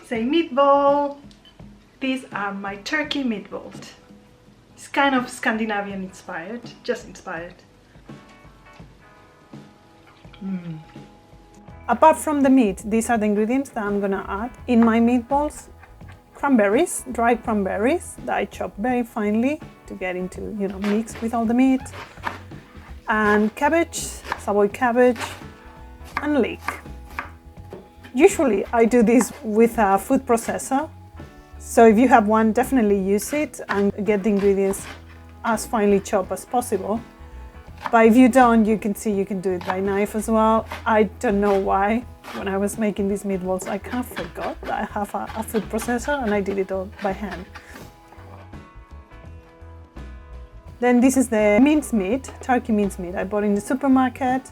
Say meatball! These are my turkey meatballs. It's kind of Scandinavian inspired, just inspired. Apart from the meat, these are the ingredients that I'm gonna add in my meatballs. Cranberries, dried cranberries that I chop very finely to get into, mix with all the meat. And cabbage, Savoy cabbage, and leek. Usually I do this with a food processor. So if you have one, definitely use it and get the ingredients as finely chopped as possible. But if you don't, you can see you can do it by knife as well. I don't know why. When I was making these meatballs, I kind of forgot that I have a food processor and I did it all by hand. Then this is the mincemeat, turkey mincemeat I bought in the supermarket.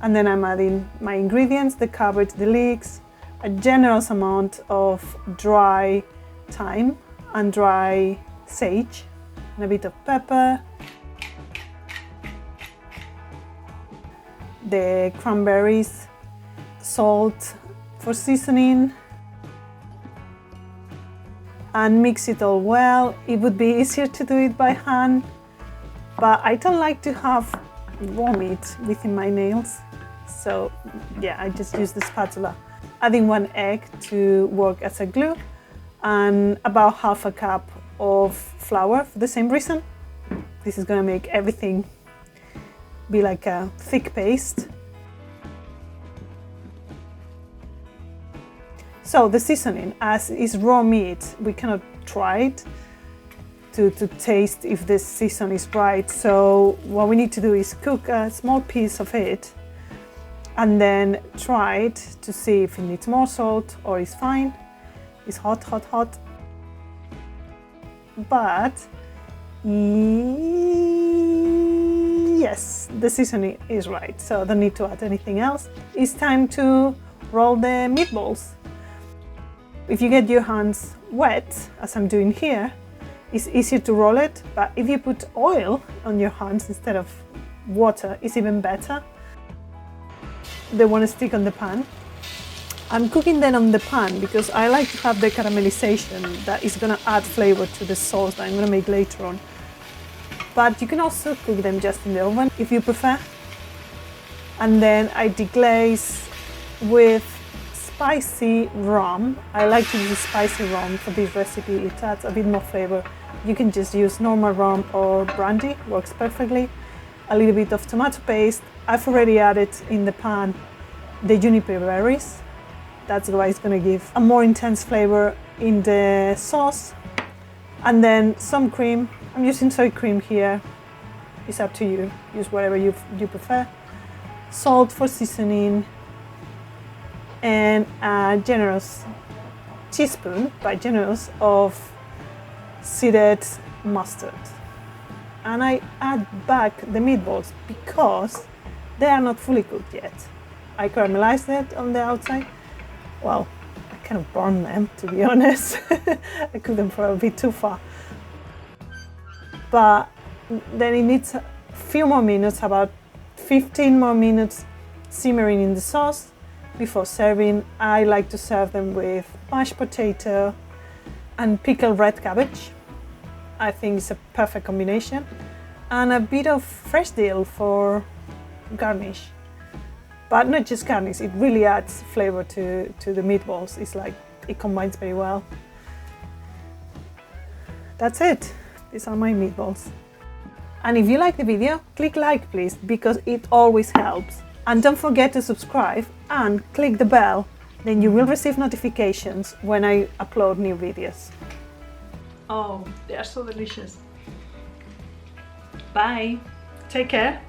And then I'm adding my ingredients, the cabbage, the leeks, a generous amount of dry thyme and dry sage, and a bit of pepper. The cranberries, salt for seasoning, and mix it all well. It would be easier to do it by hand, but I don't like to have raw meat within my nails, so yeah, I just use the spatula. Adding 1 egg to work as a glue and about half a cup of flour for the same reason. This is gonna make everything be like a thick paste. So the seasoning, as is raw meat, we cannot try it to taste if the season is right. So what we need to do is cook a small piece of it and then try it to see if it needs more salt or is fine. It's hot, hot, hot. But yes, the seasoning is right, so don't need to add anything else. It's time to roll the meatballs. If you get your hands wet, as I'm doing here, it's easier to roll it, but if you put oil on your hands instead of water, it's even better. They want to stick on the pan. I'm cooking them on the pan because I like to have the caramelization that is going to add flavor to the sauce that I'm going to make later on. But you can also cook them just in the oven if you prefer. And then I deglaze with spicy rum. I like to use spicy rum for this recipe. It adds a bit more flavor. You can just use normal rum or brandy, works perfectly. A little bit of tomato paste. I've already added in the pan the juniper berries. That's why it's going to give a more intense flavor in the sauce. And then some cream. I'm using soy cream here. It's up to you. Use whatever you prefer. Salt for seasoning. And a generous teaspoon, by generous, of seeded mustard. And I add back the meatballs because they are not fully cooked yet. I caramelized it on the outside. Well, I kind of burned them, to be honest. I cooked them for a bit too far. But then it needs a few more minutes, about 15 more minutes simmering in the sauce before serving. I like to serve them with mashed potato and pickled red cabbage. I think it's a perfect combination. And a bit of fresh dill for garnish. But not just garnish, it really adds flavor to the meatballs. It's like, it combines very well. That's it. These are my meatballs. And if you like the video, click like please, because it always helps. And don't forget to subscribe and click the bell, then you will receive notifications when I upload new videos. Oh, they are so delicious. Bye. Take care.